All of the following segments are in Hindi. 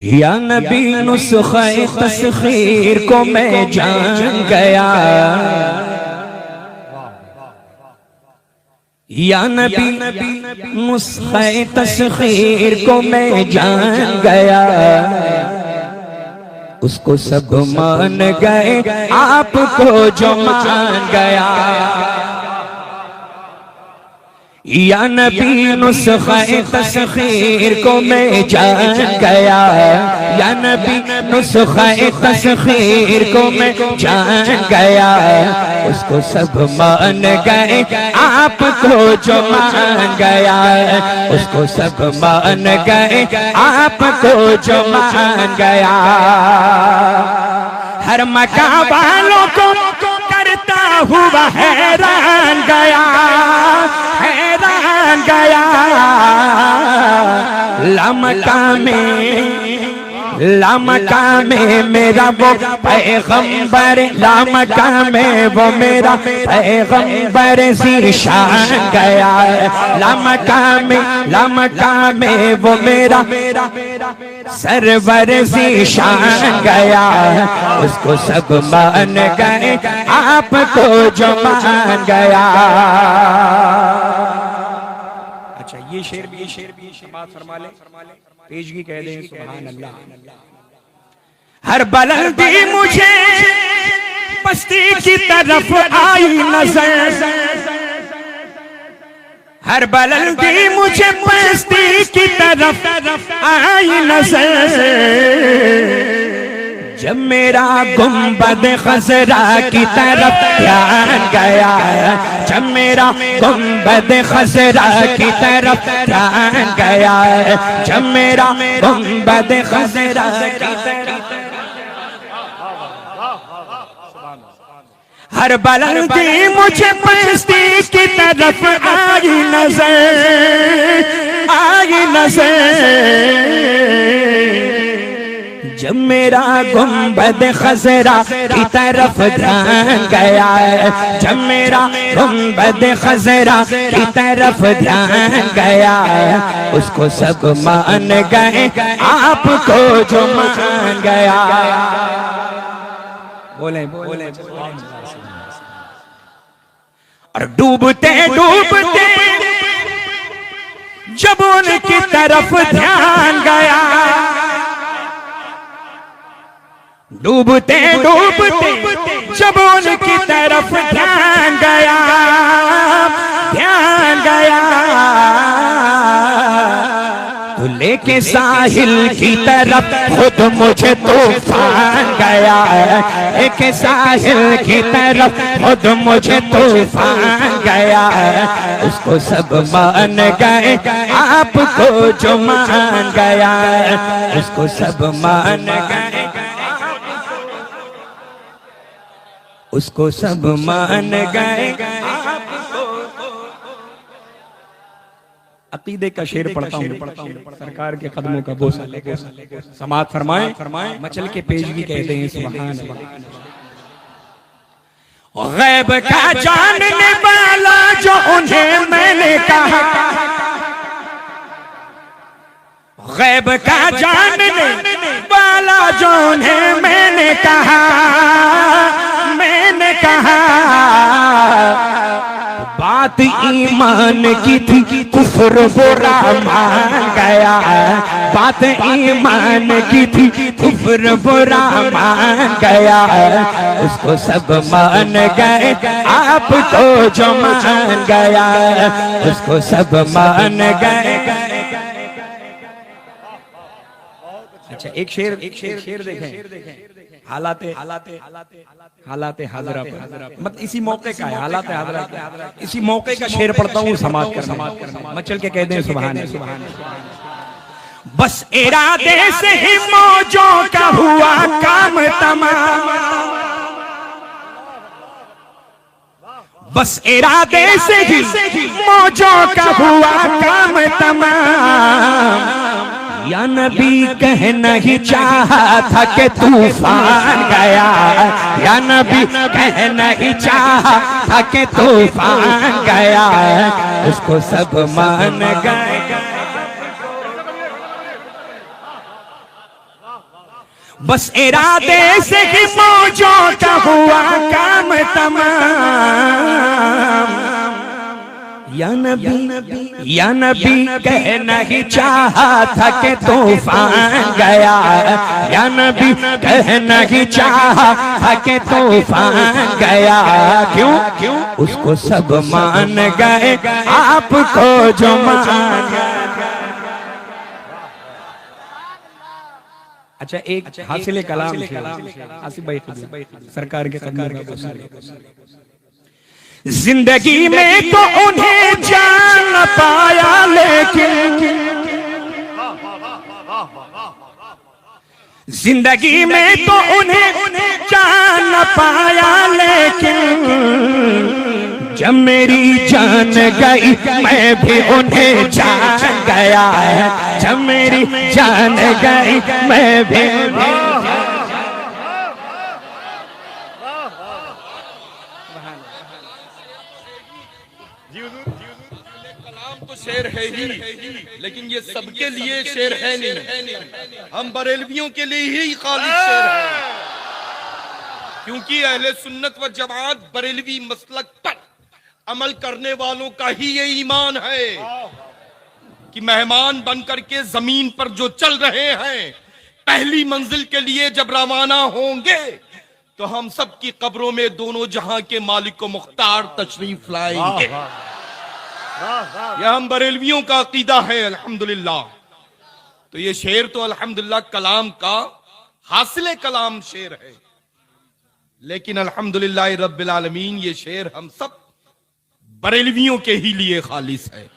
या नबी नुस्खे तस्खीर को मैं जान गया। या नबी नुस्खे तस्खीर को मैं जान गया। उसको सब मान गए, आपको जो मान गया। या नबी नुस्खे तस्खीर को मैं जान गया। या नबी नुस्खे तस्खीर को मैं जान गया। उसको सब मान गए, आपको जो मान गया। उसको सब मान गए, आपको जो मान गया। हर मकाम वालों को करता हुआ हैरान गया, हैरान गया। लामका में मेरा वो पैगंबर, लामका में वो मेरा पैगंबर ज़ीशान गया। लामका में वो मेरा सरवर ज़ीशान गया। उसको सब मान गए, आपको जो मान गया। अच्छा ये शेर भी बात फरमा ले, पेशगी कह दें सुभान अल्लाह। हर बुलंदी मुझे पस्ती की तरफ आई नजर। हर बुलंदी मुझे पस्ती की तरफ आई नजर। जब मेरा गुंबद खजरा की तरफ ध्यान गया। जब मेरा गुंबद खजरा की तरफ ध्यान गया। जब मेरा गुंबद खजरा की तरफ, हर बुलंदी मुझे पस्ती की तरफ आई नजर, आई नजर। जब मेरा गुंबद खजरा की तरफ ध्यान गया। जब मेरा गुंबद खजरा की तरफ ध्यान गया। उसको सब मान गए, आपको जो मान गया। बोले बोले और डूबते डूबते जब उनकी तरफ ध्यान गया। डूबते डूबते जब उनकी तरफ ध्यान गया, ध्यान गया। तो लेके साहिल की तरफ खुद मुझे तूफान गया। लेके साहिल की तरफ खुद मुझे तूफान गया। उसको सब मान गए, आपको जो मान गया। उसको सब मान गए, उसको सब मान गए। अकीदे का शेर पढ़ता हूँ, सरकार के कदमों का बोसा लेकर समात फरमाए। मचल के पेशगी कहते हैं सुभान अल्लाह। गैब का जानने वाला जो उन्हें मैंने कहा। गैब का जानने वाला जो उन्हें मैंने कहा, मैंने कहा। बात ईमान की थी, कुफ्र बुरा मान गया। बात ईमान की थी, कुफ्र बुरा मान गया। उसको सब मान गए, आपको जो मान गया। उसको सब मान गए। अच्छा एक शेर देखें। हालाते हाजरा पर, मतलब इसी मौके का है। हालाते हाजरा, इसी मौके का शेर पढ़ता हूँ, समाज करना। मचल के कह दें सुभान अल्लाह। बस इरादे से ही मौजों का हुआ काम तमाम। बस इरादे से ही मौजों का हुआ काम तमाम। या नबी कहना ही चाहा था कि तूफान गया। या नबी कहना ही चाहा था कि तूफान गया। उसको सब मान गए, बस इरादे से ही मौजों का हुआ काम तमाम। या नबी कहना ही चाहा था कि तूफान गया। या नबी कहना ही चाहा था कि तूफान गया। क्यों उसको सब मान गए, आपको जो मान गए। अच्छा, एक हासिल कलाम आसिफ भाई सरकार के कदमों का जिंदगी में तो उन्हें जान न पाया, लेकिन जिंदगी में तो उन्हें जान न पाया, लेकिन जब मेरी जान गई मैं भी उन्हें जान गया। जब मेरी जान गई मैं भी शेर है ही, लेकिन ये सबके लिए शेर है नहीं। हम बरेलवियों के लिए ही खालिद शेर है, क्योंकि अहले सुन्नत व जमात बरेलवी मसलक पर अमल करने वालों का ही ये ईमान है कि मेहमान बनकर के जमीन पर जो चल रहे हैं, पहली मंजिल के लिए जब रवाना होंगे तो हम सब की कब्रों में दोनों जहां के मालिक को मुख्तार तशरीफ लाएंगे। यह हम बरेलवियों का अकीदा है अल्हम्दुलिल्लाह। तो ये शेर तो अल्हम्दुलिल्लाह कलाम का हासिल कलाम शेर है, लेकिन अल्हम्दुलिल्लाह रब्बिल आलमीन ये शेर हम सब बरेलवियों के ही लिए खालिस है।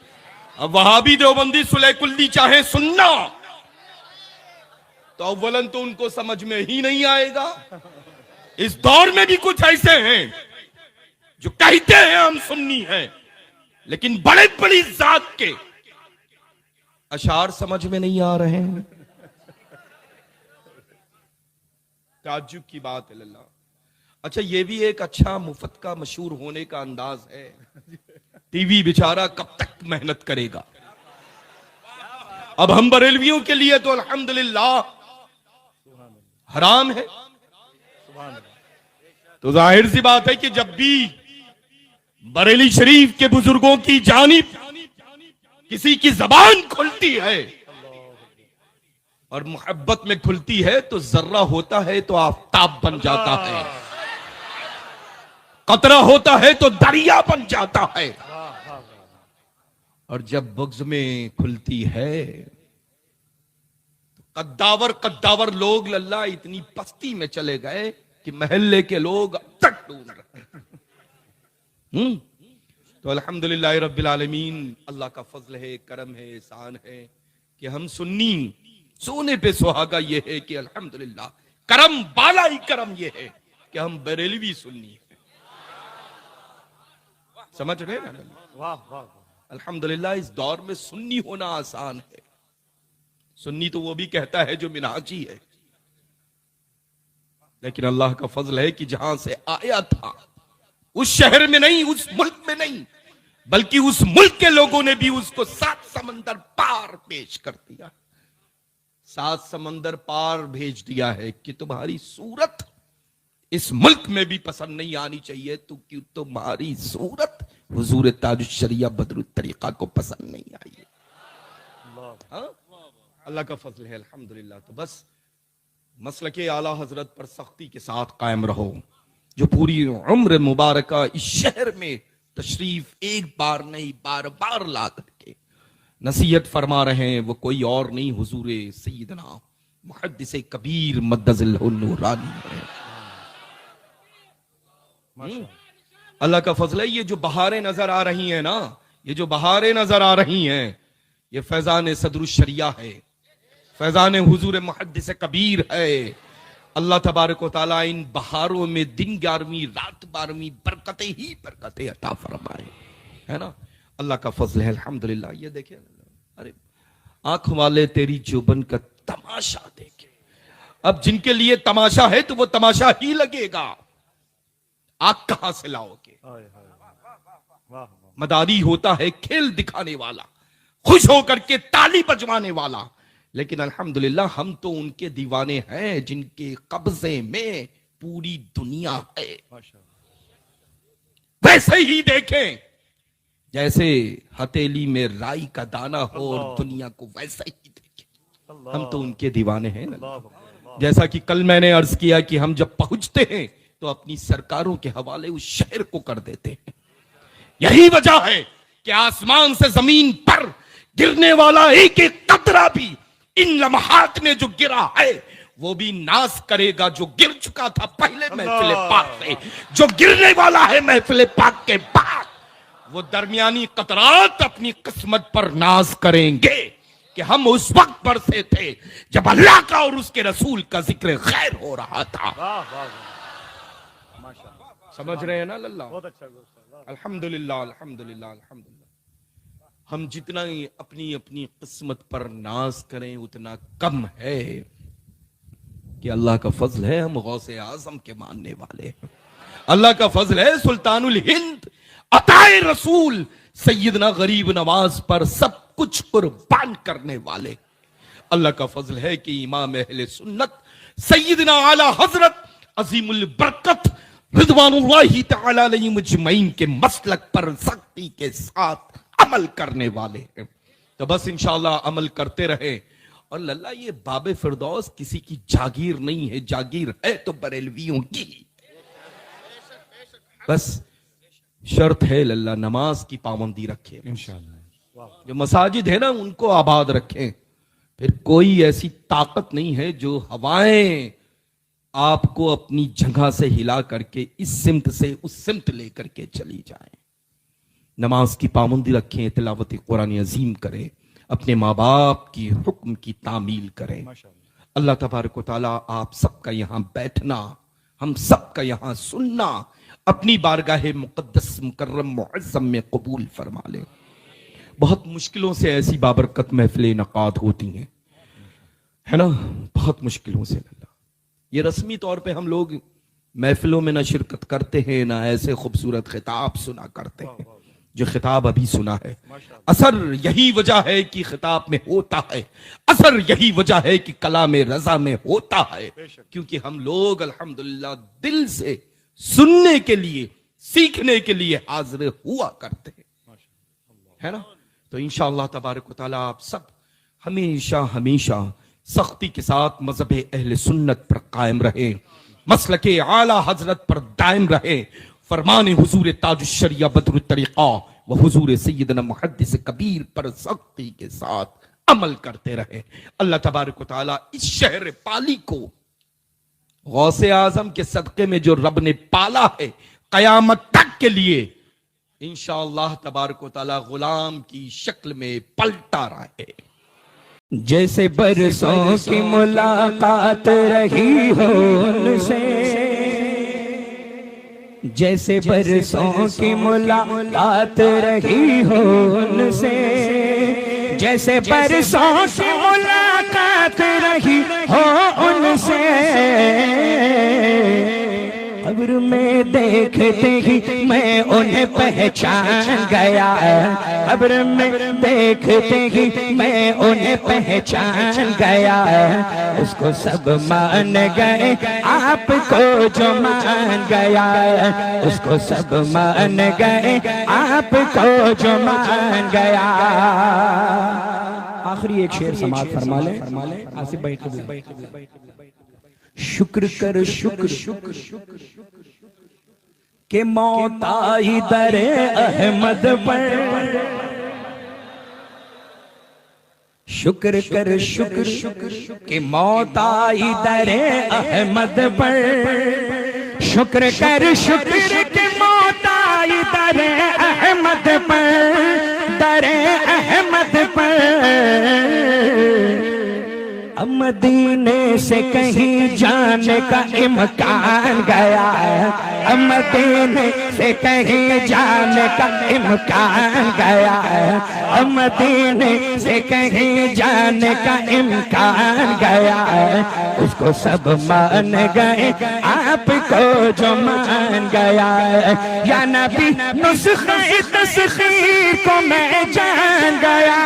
अब वहाबी देवबंदी सुलह कुल्ली चाहे सुनना तो अव्वलन तो उनको समझ में ही नहीं आएगा। इस दौर में भी कुछ ऐसे हैं जो कहते हैं हम सुन्नी हैं, लेकिन बड़े बड़ी जात के अशार समझ में नहीं आ रहे हैं। ताज्जुब की बात है अल्लाह। अच्छा, ये भी एक अच्छा मुफ्त का मशहूर होने का अंदाज है। टीवी बेचारा कब तक मेहनत करेगा। अब हम बरेलवियों के लिए तो अल्हम्दुलिल्लाह हराम है। तो जाहिर सी बात है कि जब भी बरेली शरीफ के बुजुर्गों की जानिब किसी की जबान खुलती है और मोहब्बत में खुलती है तो जर्रा होता है तो आफताब बन जाता है, कतरा होता है तो दरिया बन जाता है, और जब बुग़्ज़ में खुलती है तो कद्दावर लोग लल्ला इतनी पस्ती में चले गए कि महल्ले के लोग अब तक ढूंढ रहे। तो अल्हम्दुलिल्लाह रब्बिल आलमीन, अल्लाह का फजल है, करम है, एहसान है कि हम सुन्नी सोने पे सुहागा ये है कि अल्हम्दुलिल्लाह करम बाला ही करम ये है कि हम बरेलवी सुन्नी है। समझ रहे ना? वाह वाह। अल्हम्दुलिल्लाह इस दौर में सुन्नी होना आसान है। सुन्नी तो वो भी कहता है जो मिनहाजी है, लेकिन अल्लाह का फजल है कि जहां से आया था उस शहर में नहीं, उस मुल्क में नहीं, बल्कि उस मुल्क के लोगों ने भी उसको 7 समंदर पार पेश कर दिया। 7 समंदर पार भेज दिया है कि तुम्हारी सूरत इस मुल्क में भी पसंद नहीं आनी चाहिए, तो क्यों तुम्हारी सूरत हुजूर ताजुश शरिया बदरुत तरीका को पसंद नहीं आई है। अल्लाह का फजल है अल्हम्दुलिल्लाह। तो बस मसलके आला हजरत पर सख्ती के साथ कायम रहो। जो पूरी उम्र मुबारका इस शहर में तशरीफ एक बार नहीं बार बार ला करके नसीहत फरमा रहे हैं, वो कोई और नहीं हुजूर सैयदना मुहद्दिस कबीर मद्दज़िल्लहु नूरानी है। अल्लाह का फजल है। ये जो बहारें नजर आ रही हैं ना, ये जो बहारें नजर आ रही हैं, ये फैजान सदरुश शरिया है, फैजान हुजूर मुहद्दिस कबीर है। अल्लाह तबारक व तआला इन बहारों में दिन 11वीं रात 12वीं बरकतें ही बरकतें अता फरमाए, है ना? अल्लाह का फजल है अल्हम्दुलिल्लाह। ये देखिए, अरे आंख वाले तेरी जुबन का तमाशा देखे। अब जिनके लिए तमाशा है तो वो तमाशा ही लगेगा। आग कहां से लाओगे? मदारी होता है खेल दिखाने वाला, खुश होकर के ताली बजवाने वाला, लेकिन अल्हम्दुलिल्लाह हम तो उनके दीवाने हैं जिनके कब्जे में पूरी दुनिया है। वैसे ही देखें जैसे हथेली में राई का दाना हो और दुनिया को वैसा ही देखें। हम तो उनके दीवाने हैं ना। जैसा कि कल मैंने अर्ज किया कि हम जब पहुंचते हैं तो अपनी सरकारों के हवाले उस शहर को कर देते हैं। यही वजह है कि आसमान से जमीन पर गिरने वाला एक एक कतरा भी इन लम्हात में जो गिरा है वो भी नाज करेगा जो गिर चुका था पहले महफिल पाक से, जो गिरने वाला है महफिल पाक के बाद। वो दरमियानी कतरात अपनी किस्मत पर नाज करेंगे कि हम उस वक्त पर से थे जब अल्लाह का और उसके रसूल का जिक्र खैर हो रहा था। समझ रहे हैं ना लल्ला? अल्हम्दुलिल्लाह अल्हम्दुलिल्लाह अल्हम्दुलिल्लाह। हम जितना ही अपनी अपनी किस्मत पर नाज करें उतना कम है कि अल्लाह का फजल है हम गौसे आजम के मानने वाले हैं। अल्लाह का फजल है सुल्तानुल हिंद अताए रसूल सैयदना गरीब नवाज पर सब कुछ कुर्बान करने वाले। अल्लाह का फजल है कि इमाम अहले सुन्नत सैयदना आला हजरत अजीमुल बरकत रिदवानुल्लाहि तआला अलैहिम अजमईन के मसलक पर सख्ती के साथ अमल करने वाले हैं। तो बस इंशाअल्लाह अमल करते रहे। और लल्ला ये बाबे फिरदौस किसी की जागीर नहीं है, जागीर है तो बरेलवियों की। बस शर्त है लल्ला नमाज की पाबंदी रखे इंशाअल्लाह। जो मसाजिद है ना उनको आबाद रखें। फिर कोई ऐसी ताकत नहीं है जो हवाएं आपको अपनी जगह से हिला करके इस सिमत से उस सिमत लेकर के चली जाए। नमाज की पाबंदी रखें, तिलावत कुरान अजीम करें, अपने माँ बाप की हुक्म की तामील करें। अल्लाह तबारक व तआला आप सबका यहाँ बैठना, हम सबका यहाँ सुनना अपनी बारगाह मुकद्दस मुकर्रम मुअज़्ज़म में कबूल फरमा ले। बहुत मुश्किलों से ऐसी बाबरकत महफिलें इनकाद होती हैं, है ना, बहुत मुश्किलों से। ये रस्मी तौर पे हम लोग महफिलों में ना शिरकत करते हैं ना ऐसे खूबसूरत खिताब सुना करते हैं जो खिताब अभी सुना है। असर यही वजह है कि खिताब में होता है, असर यही वजह है कि कलाम रजा में होता है, क्योंकि हम लोग अल्हम्दुलिल्लाह दिल से सुनने के लिए सीखने के लिए हाजिर हुआ करते हैं, है ना। तो इंशाअल्लाह तबारक व तआला आप सब हमेशा हमेशा सख्ती के साथ मजहब अहले सुन्नत पर कायम रहे, मसलके आला हजरत पर दायम रहे, फरमाने हुजूर ताजुश शरिया बदरुल तरीका व हुजूर सैयदना मुहद्दिस कबीर पर सख्ती के साथ अमल करते रहे। अल्लाह तबारक व तआला इस शहर पाली को गौसे आजम के सदके में जो रब ने पाला है कयामत तक के लिए इंशाअल्लाह तबारक व तआला गुलाम की शक्ल में पलटा रहे। जैसे बरसों की मुलाकात रही हो उनसे, जैसे बरसों की मुलाकात रही हो उनसे, जैसे बरसों की मुलाकात रही हो उनसे, कब्र में देखते ही मैं उन्हें पहचान गया, कब्र में देखते ही मैं उन्हें पहचान गया। उसको सब मान गए आपको जो मान गया, उसको सब मान गए आपको जो मान गया। आखिरी एक शेर समाप्त फरमा ले आसिफ भाई। शुक्र कर शुक्र के मौत आई दरे अहमद पर, शुक्र कर शुक्र के मौत आई दरे अहमद पर, शुक्र कर शुक्र के मौत आई दरे अहमद पर, दरे अहमद पर। अब मदीने से कहीं जाने का इम्कान गया है, अब मदीने से कहीं जाने का इम्कान गया है, अब मदीने से कहीं जाने का इम्कान गया है। उसको सब मान गए आपको जो मान गया है। या नबी नुस्खे तस्खीर को मैं जान गया,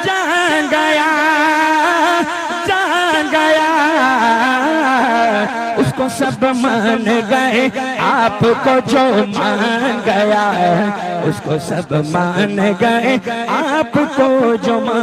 जान गया। उसको सब मान गए, आपको जो मान गया, उसको सब मान गए, आपको जो मान